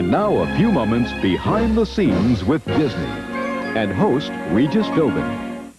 And now a few moments behind the scenes with Disney. And host Regis Philbin.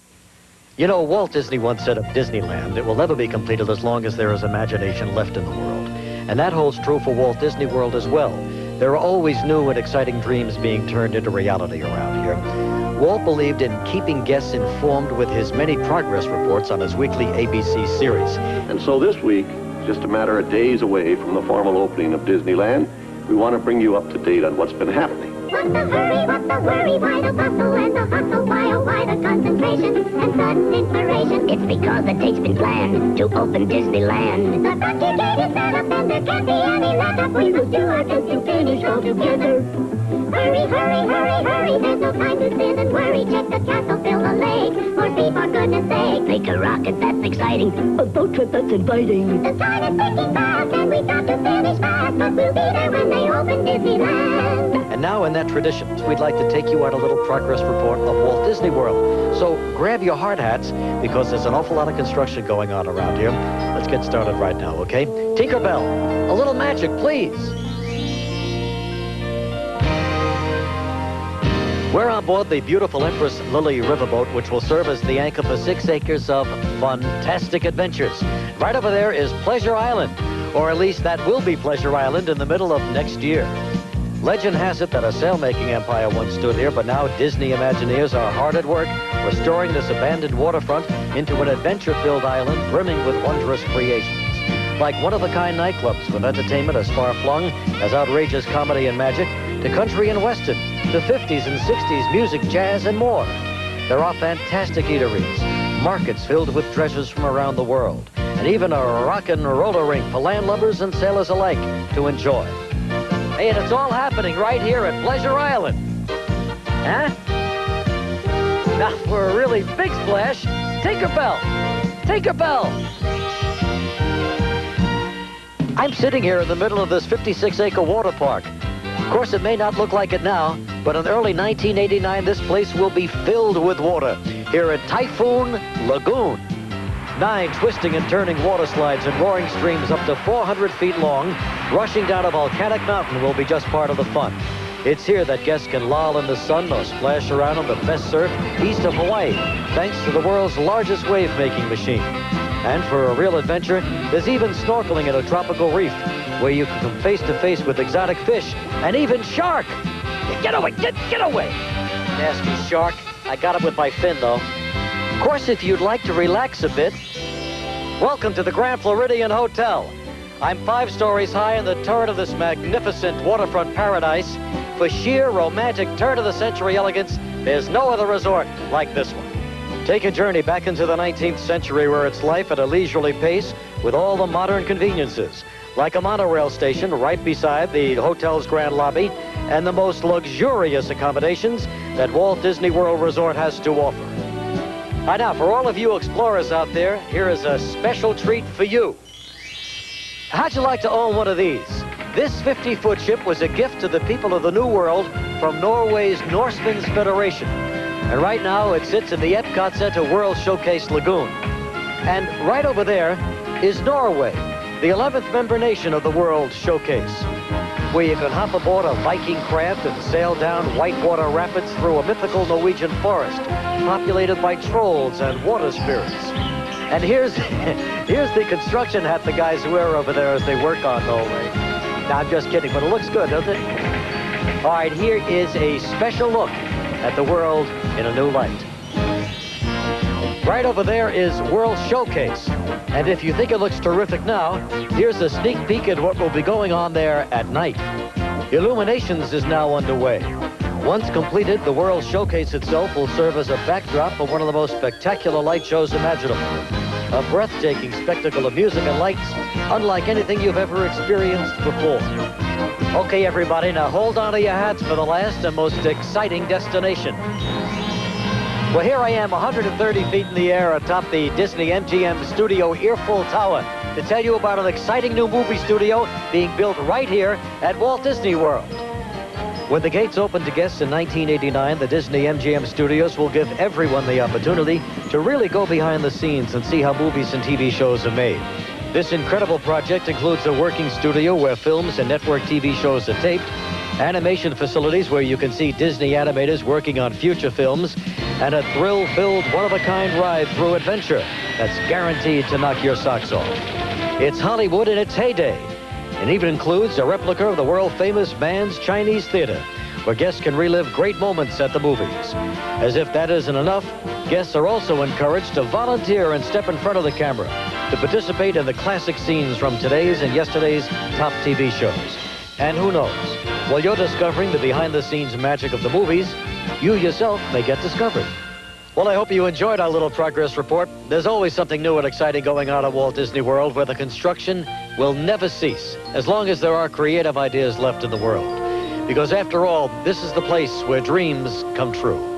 You know, Walt Disney once said of Disneyland, it will never be completed as long as there is imagination left in the world. And that holds true for Walt Disney World as well. There are always new and exciting dreams being turned into reality around here. Walt believed in keeping guests informed with his many progress reports on his weekly ABC series. And so this week, just a matter of days away from the formal opening of Disneyland, we want to bring you up to date on what's been happening. What's the hurry, what's the worry, why the bustle and the hustle, why the concentration and sudden inspiration? It's because the date's been planned to open Disneyland. The bucket gate is set up and there can't be any let-up. We must do our best to finish all together. Hurry, hurry, hurry, hurry, there's no time to sin and worry. Check the castle, fill the lake, more sea for goodness sake. Make a rocket, that's exciting, a boat trip, that's inviting. The time is ticking fast and we've got to finish fast, but we'll be there when they open Disneyland. And now in that tradition, we'd like to take you on a little progress report of Walt Disney World. So grab your hard hats, because there's an awful lot of construction going on around here. Let's get started right now, okay? Tinkerbell, a little magic, please. We're on board the beautiful Empress Lily riverboat, which will serve as the anchor for 6 acres of fantastic adventures. Right over there is Pleasure Island, or at least that will be Pleasure Island in the middle of next year. Legend has it that a sail-making empire once stood here, but now Disney Imagineers are hard at work restoring this abandoned waterfront into an adventure-filled island brimming with wondrous creations. Like one-of-a-kind nightclubs with entertainment as far-flung as outrageous comedy and magic, to country and western, to 50s and 60s music, jazz, and more. There are fantastic eateries, markets filled with treasures from around the world, and even a rock and roller rink for landlubbers and sailors alike to enjoy. Hey, and it's all happening right here at Pleasure Island. Huh? Now, for a really big splash, Tinkerbell! Tinkerbell! I'm sitting here in the middle of this 56-acre water park. Of course, it may not look like it now, but in early 1989, this place will be filled with water here at Typhoon Lagoon. 9 twisting and turning water slides and roaring streams up to 400 feet long, rushing down a volcanic mountain will be just part of the fun. It's here that guests can loll in the sun or splash around on the best surf east of Hawaii, thanks to the world's largest wave-making machine. And for a real adventure, there's even snorkeling at a tropical reef, where you can come face-to-face with exotic fish and even shark. Get away, get away! Nasty shark. I got it with my fin, though. Of course, if you'd like to relax a bit, welcome to the Grand Floridian Hotel. I'm 5 stories high in the turret of this magnificent waterfront paradise. For sheer romantic turn-of-the-century elegance, there's no other resort like this one. Take a journey back into the 19th century, where it's life at a leisurely pace with all the modern conveniences, like a monorail station right beside the hotel's grand lobby and the most luxurious accommodations that Walt Disney World Resort has to offer. Now, for all of you explorers out there, here is a special treat for you. How'd you like to own one of these? This 50-foot ship was a gift to the people of the New World from Norway's Norsemen's Federation. And right now, it sits in the Epcot Center World Showcase Lagoon. And right over there is Norway, the 11th member nation of the World Showcase, where you can hop aboard a Viking craft and sail down whitewater rapids through a mythical Norwegian forest, populated by trolls and water spirits. And here's the construction hat the guys wear over there as they work on Norway. Now, I'm just kidding, but it looks good, doesn't it? All right, here is a special look at the world in a new light. Right over there is World Showcase. And if you think it looks terrific now, here's a sneak peek at what will be going on there at night. Illuminations is now underway. Once completed, the World Showcase itself will serve as a backdrop for one of the most spectacular light shows imaginable. A breathtaking spectacle of music and lights, unlike anything you've ever experienced before. Okay, everybody, now hold on to your hats for the last and most exciting destination. Well, here I am, 130 feet in the air atop the Disney MGM Studio Earful Tower to tell you about an exciting new movie studio being built right here at Walt Disney World. When the gates opened to guests in 1989, the Disney MGM Studios will give everyone the opportunity to really go behind the scenes and see how movies and TV shows are made. This incredible project includes a working studio where films and network TV shows are taped, animation facilities where you can see Disney animators working on future films, and a thrill-filled, one-of-a-kind ride through adventure that's guaranteed to knock your socks off. It's Hollywood in its heyday, and even includes a replica of the world-famous Mann's Chinese Theater, where guests can relive great moments at the movies. As if that isn't enough, guests are also encouraged to volunteer and step in front of the camera to participate in the classic scenes from today's and yesterday's top TV shows. And who knows, while you're discovering the behind-the-scenes magic of the movies, you yourself may get discovered. Well, I hope you enjoyed our little progress report. There's always something new and exciting going on at Walt Disney World, where the construction will never cease as long as there are creative ideas left in the world. Because after all, this is the place where dreams come true.